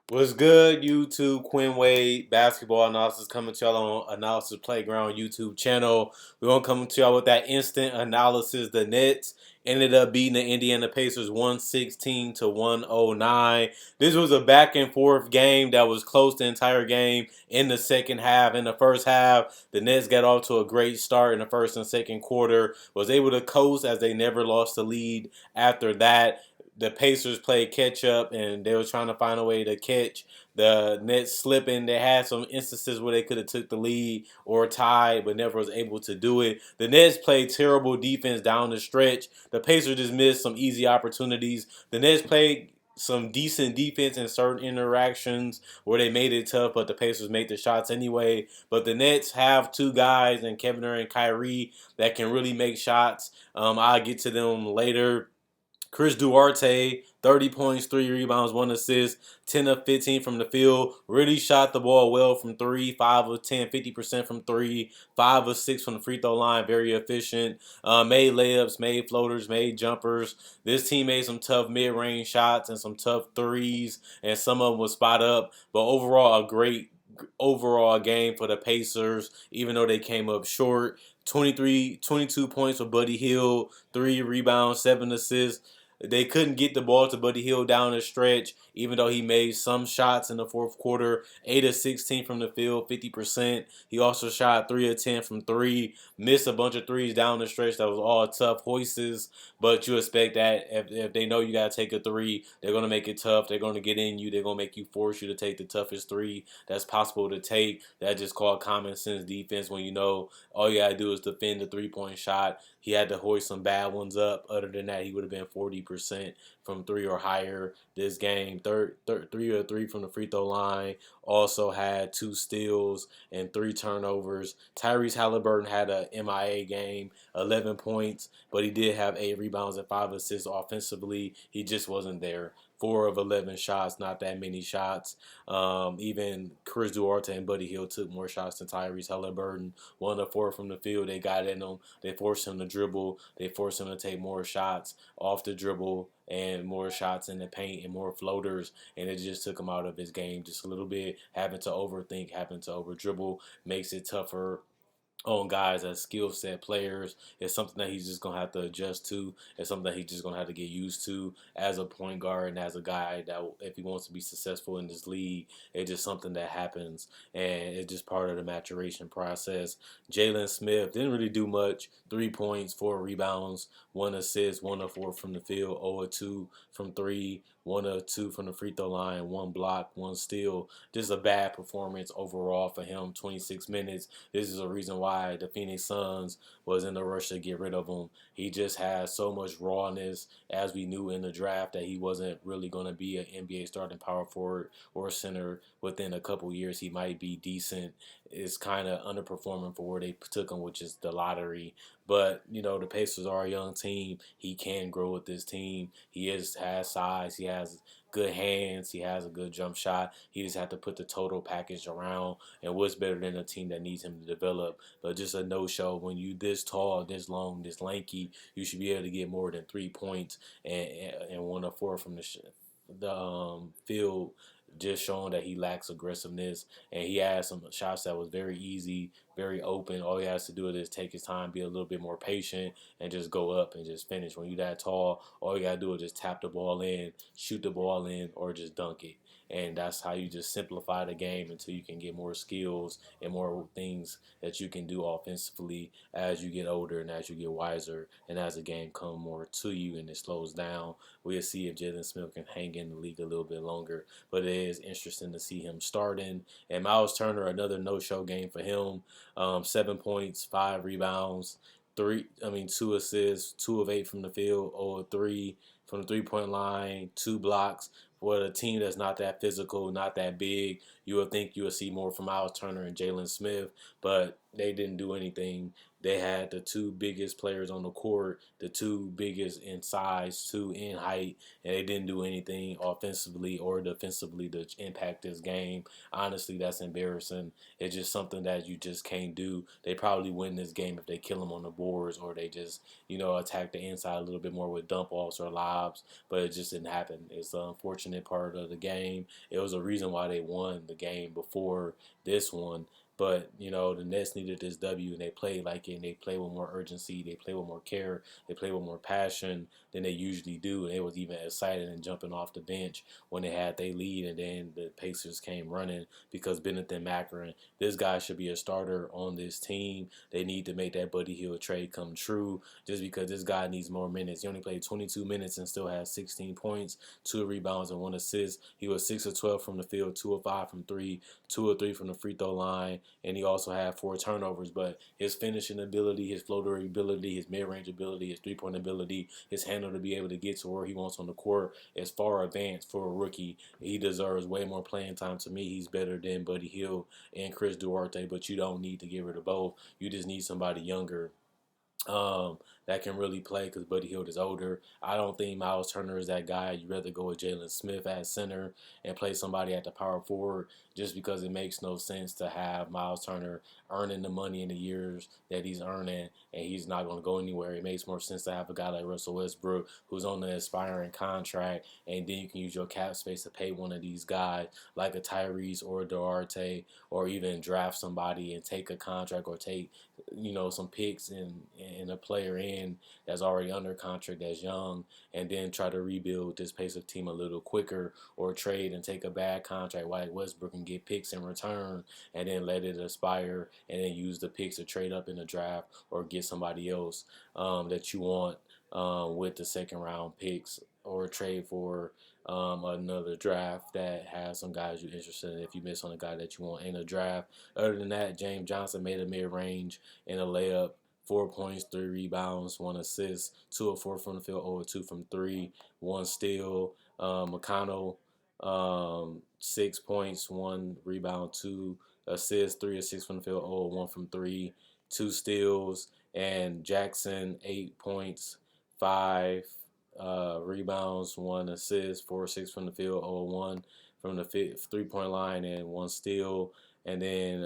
What's good, YouTube? Quinn Wade, basketball analysis coming to y'all on Analysis Playground YouTube channel. We're going to come to y'all with that instant analysis. The Nets ended up beating the Indiana Pacers 116 to 109. This was a back and forth game that was close the entire game in the second half. In the first half, the Nets got off to a great start in the first and second quarter, was able to coast as they never lost the lead after that. The Pacers played catch up and they were trying to find a way to catch the Nets slipping. They had some instances where they could have took the lead or tied, but never was able to do it. The Nets played terrible defense down the stretch. The Pacers just missed some easy opportunities. The Nets played some decent defense in certain interactions where they made it tough, but the Pacers made the shots anyway. But the Nets have two guys, and Kevin Durant and Kyrie, that can really make shots. I'll get to them later. Chris Duarte, 30 points, 3 rebounds, 1 assist, 10 of 15 from the field. Really shot the ball well from 3, 5 of 10, 50% from 3, 5 of 6 from the free throw line. Very efficient. Made layups, made floaters, made jumpers. This team made some tough mid-range shots and some tough threes, and some of them was spot up. But overall, a great overall game for the Pacers, even though they came up short. 22 points for Buddy Hield, 3 rebounds, 7 assists. They couldn't get the ball to Buddy Hield down the stretch, even though he made some shots in the fourth quarter. 8 of 16 from the field, 50%. He also shot 3 of 10 from 3. Missed a bunch of threes down the stretch that was all tough hoists. But you expect that if they know you got to take a 3, they're going to make it tough. They're going to get in you. They're going to make you force you to take the toughest 3 that's possible to take. That's just called common sense defense when you know all you got to do is defend the 3-point shot. He had to hoist some bad ones up. Other than that, he would have been 40% from 3 or higher this game. 3 or 3 from the free throw line. Also had 2 steals and 3 turnovers. Tyrese Halliburton had a MIA game, 11 points, but he did have 8 rebounds and 5 assists offensively. He just wasn't there. 4 of 11 shots, not that many shots. Even Chris Duarte and Buddy Hield took more shots than Tyrese Halliburton. 1 of 4 from the field. They got in him. They forced him to dribble. They forced him to take more shots off the dribble and more shots in the paint and more floaters. And it just took him out of his game just a little bit. Having to overthink, having to over dribble makes it tougher on guys as skill set players. It's something that he's just gonna have to adjust to. It's something that he's just gonna have to get used to as a point guard and as a guy that if he wants to be successful in this league, it's just something that happens and it's just part of the maturation process. Jalen Smith didn't really do much. 3 points, 4 rebounds, 1 assist, 1 of 4 from the field, 0 of 2 from 3, 1 of 2 from the free throw line, 1 block, 1 steal. Just a bad performance overall for him. 26 minutes. This is a reason why the Phoenix Suns was in a rush to get rid of him. He just has so much rawness, as we knew in the draft, that he wasn't really going to be an NBA starting power forward or center. Within a couple years, he might be decent. It's kind of underperforming for where they took him, which is the lottery. But, you know, the Pacers are a young team. He can grow with this team. Has size. He has good hands. He has a good jump shot. He just had to put the total package around. And what's better than a team that needs him to develop? But just a no-show. When you this tall, this long, this lanky, you should be able to get more than 3 points and 1 of 4 from the field, just showing that he lacks aggressiveness. And he had some shots that was very easy, very open. All he has to do is just take his time, be a little bit more patient, and just go up and just finish. When you're that tall, all you got to do is just tap the ball in, shoot the ball in, or just dunk it. And that's how you just simplify the game until you can get more skills and more things that you can do offensively as you get older and as you get wiser and as the game comes more to you and it slows down. We'll see if Jalen Smith can hang in the league a little bit longer. But it is interesting to see him starting. And Miles Turner, another no-show game for him. 7 points, 5 rebounds, 2 assists, 2 of 8 from the field, 0 of 3 from the 3-point line, 2 blocks. For a team that's not that physical, not that big, you would think you would see more from Miles Turner and Jalen Smith, but they didn't do anything. they had the two biggest players on the court, the two biggest in size, two in height, and they didn't do anything offensively or defensively to impact this game. Honestly, that's embarrassing. It's just something that you just can't do. They probably win this game if they kill them on the boards or they just, attack the inside a little bit more with dump offs or lobs, but it just didn't happen. It's an unfortunate part of the game. It was a reason why they won the game before this one. But, the Nets needed this W, and they played like it, and they played with more urgency. They played with more care. They played with more passion than they usually do. And they was even excited and jumping off the bench when they had their lead, and then the Pacers came running because Bennett and Macaron, this guy should be a starter on this team. They need to make that Buddy Hield trade come true just because this guy needs more minutes. He only played 22 minutes and still has 16 points, 2 rebounds, and 1 assist. He was 6 of 12 from the field, 2 of 5 from 3, 2 of 3 from the free throw line, and he also had 4 turnovers. But his finishing ability, his floater ability, his mid-range ability, his three-point ability, his handle to be able to get to where he wants on the court is far advanced for a rookie. He deserves way more playing time. To me, he's better than Buddy Hield and Chris Duarte, but you don't need to get rid of both. You just need somebody younger um, that can really play because Buddy Hield is older. I don't think Miles Turner is that guy. You'd rather go with Jalen Smith at center and play somebody at the power forward just because it makes no sense to have Miles Turner earning the money in the years that he's earning and he's not going to go anywhere. It makes more sense to have a guy like Russell Westbrook who's on an expiring contract, and then you can use your cap space to pay one of these guys like a Tyrese or a Duarte, or even draft somebody and take a contract or take some picks and a player in that's already under contract that's young, and then try to rebuild this Pacer team a little quicker, or trade and take a bad contract like Westbrook and get picks in return, and then let it expire, and then use the picks to trade up in the draft or get somebody else that you want with the second round picks, or trade for another draft that has some guys you're interested in if you miss on a guy that you want in a draft. Other than that, James Johnson made a mid-range and a layup, 4 points, 3 rebounds, 1 assist, 2 of 4 from the field, 0 of 2 from 3, 1 steal. McConnell, 6 points, 1 rebound, 2 assists, 3 of 6 from the field, 0 of 1 from 3, 2 steals. And Jackson, 8 points, 5 rebounds, 1 assist, 4 6 from the field, 0 1 from the 3-point line, and 1 steal. And then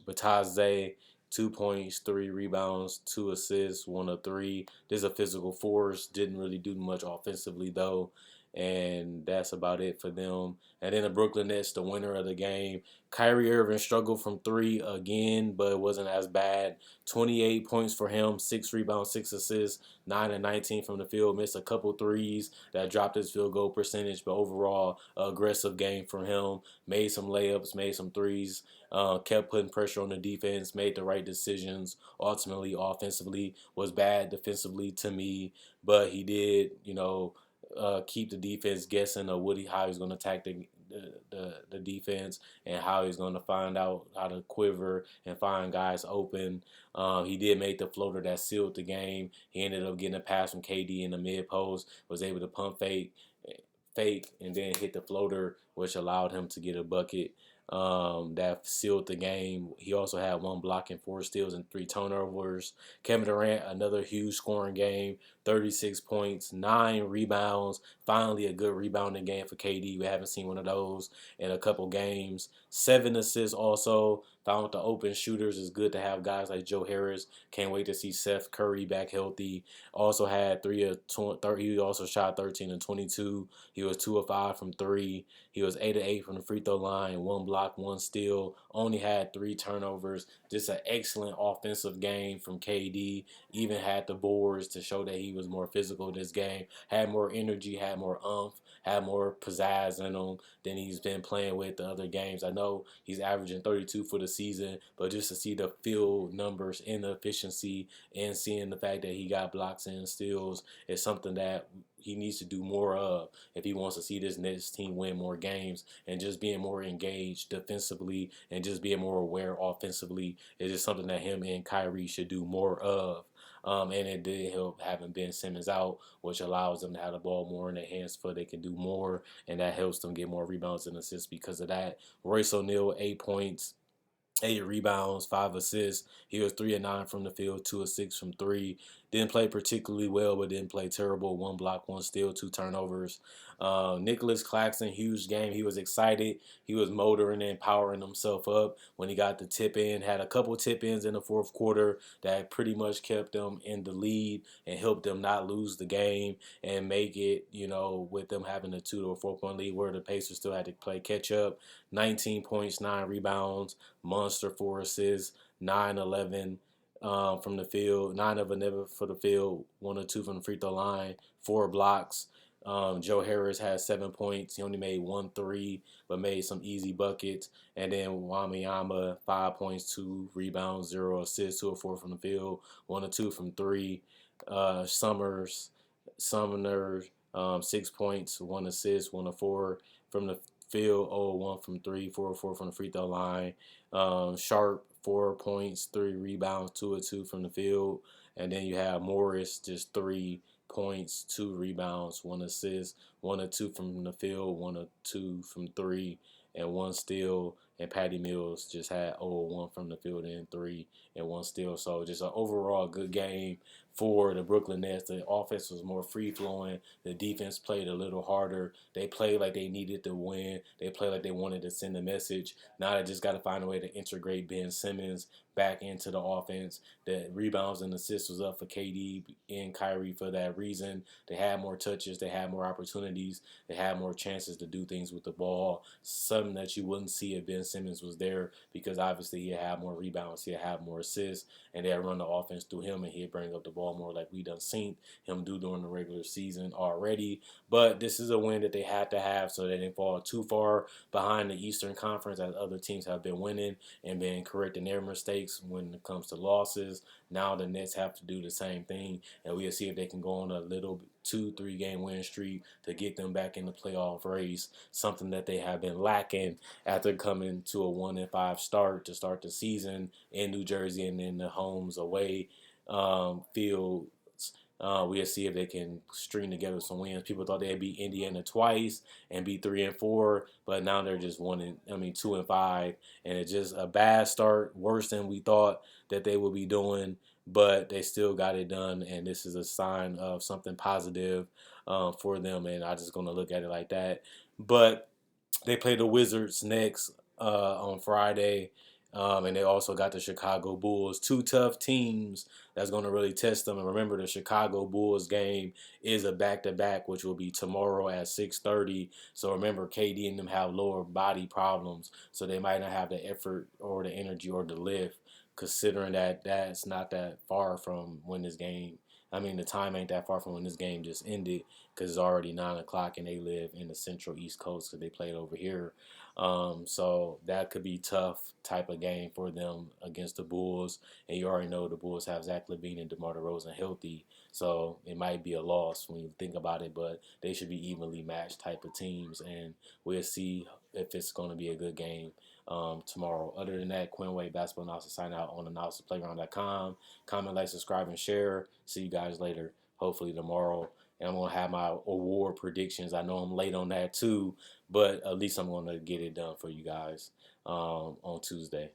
Bataze, 2 points, 3 rebounds, 2 assists, 1 of 3. This is a physical force. Didn't really do much offensively though. And that's about it for them. And then the Brooklyn Nets, the winner of the game. Kyrie Irving struggled from 3 again, but it wasn't as bad. 28 points for him, 6 rebounds, 6 assists, 9 and 19 from the field. Missed a couple threes that dropped his field goal percentage, but overall, aggressive game from him. Made some layups, made some threes, kept putting pressure on the defense, made the right decisions. Ultimately, offensively, was bad defensively to me, but he did, keep the defense guessing of how he's going to attack the defense, and how he's going to find out how to quiver and find guys open. He did make the floater that sealed the game. He ended up getting a pass from KD in the mid post, was able to pump fake, and then hit the floater, which allowed him to get a bucket that sealed the game. He also had 1 block and 4 steals and 3 turnovers. Kevin Durant, another huge scoring game, 36 points, 9 rebounds. Finally, a good rebounding game for KD. We haven't seen one of those in a couple games. 7 assists also. Found with the open shooters. It's good to have guys like Joe Harris. Can't wait to see Seth Curry back healthy. Also had 3 of 20. He also shot 13 and 22. He was 2 of 5 from 3. He was 8 of 8 from the free throw line. 1 block, 1 steal. Only had 3 turnovers. Just an excellent offensive game from KD. Even had the boards to show that he was more physical this game. Had more energy. Had more oomph. Had more pizzazz in him than he's been playing with the other games. I know he's averaging 32 for the season, but just to see the field numbers and the efficiency, and seeing the fact that he got blocks and steals, is something that he needs to do more of if he wants to see this Nets team win more games. And just being more engaged defensively and just being more aware offensively is just something that him and Kyrie should do more of. And it did help having Ben Simmons out, which allows them to have the ball more in their hands so they can do more, and that helps them get more rebounds and assists because of that. Royce O'Neale, 8 points, 8 rebounds, 5 assists. He was 3 of 9 from the field, 2 of 6 from three. Didn't play particularly well, but didn't play terrible. 1 block, 1 steal, 2 turnovers. Nicholas Claxton, huge game. He was excited. He was motoring and powering himself up when he got the tip in. Had a couple tip ins in the fourth quarter that pretty much kept them in the lead and helped them not lose the game and make it, with them having a 2 or 4 point lead where the Pacers still had to play catch up. 19 points, 9 rebounds. Monster 4 assists, 9-11 from the field, 9 of 11 for the field, 1 or 2 from the free throw line, 4 blocks. Joe Harris had 7 points. He only made 1 3, but made some easy buckets. And then Wamiyama, 5 points, 2 rebounds, 0 assists, 2 of 4 from the field, 1 or 2 from three. Sumner, 6 points, 1 assist, 1 of 4 from the field, 0 of 1 from three, 4 of 4 from the free throw line. Sharp, 4 points, 3 rebounds, 2 of 2 from the field. And then you have Morris, just 3 points, 2 rebounds, 1 assist, 1 of 2 from the field, 1 of 2 from three, and 1 steal. And Patty Mills just had 0 of 1 from the field and 3 and 1 steal. So just an overall good game for the Brooklyn Nets. The offense was more free flowing. The defense played a little harder. They played like they needed to win. They played like they wanted to send a message. Now they just got to find a way to integrate Ben Simmons back into the offense. The rebounds and assists was up for KD and Kyrie for that reason. They had more touches. They had more opportunities. They had more chances to do things with the ball. Something that you wouldn't see if Ben Simmons was there because obviously he had more rebounds. He had more assists. And they'd run the offense through him and he'd bring up the ball more like we done seen him do during the regular season already. But this is a win that they had to have so they didn't fall too far behind the Eastern Conference as other teams have been winning and been correcting their mistakes when it comes to losses. Now the Nets have to do the same thing, and we'll see if they can go on a little 2-3 game win streak to get them back in the playoff race, something that they have been lacking after coming to a 1-5 start to start the season in New Jersey and in the homes away field. We'll see if they can string together some wins. People thought they'd beat Indiana twice and be 3-4, but now they're just 2-5, and it's just a bad start, worse than we thought that they would be doing. But they still got it done, and this is a sign of something positive for them. And I'm just gonna look at it like that. But they play the Wizards next on Friday. And they also got the Chicago Bulls. Two tough teams that's going to really test them. And remember, the Chicago Bulls game is a back-to-back, which will be tomorrow at 6:30. So remember, KD and them have lower body problems, so they might not have the effort or the energy or the lift, considering that that's not that far from when this game. I mean, the time ain't that far from when this game just ended because it's already 9 o'clock and they live in the Central East Coast because they played over here. So that could be tough type of game for them against the Bulls. And you already know the Bulls have Zach LaVine and DeMar DeRozan healthy. So it might be a loss when you think about it, but they should be evenly matched type of teams. And we'll see if it's going to be a good game tomorrow. Other than that, Quinn Wade Basketball Analysis sign out on analysisplayground.com. Comment, like, subscribe, and share. See you guys later, hopefully tomorrow. And I'm going to have my award predictions. I know I'm late on that too, but at least I'm going to get it done for you guys on Tuesday.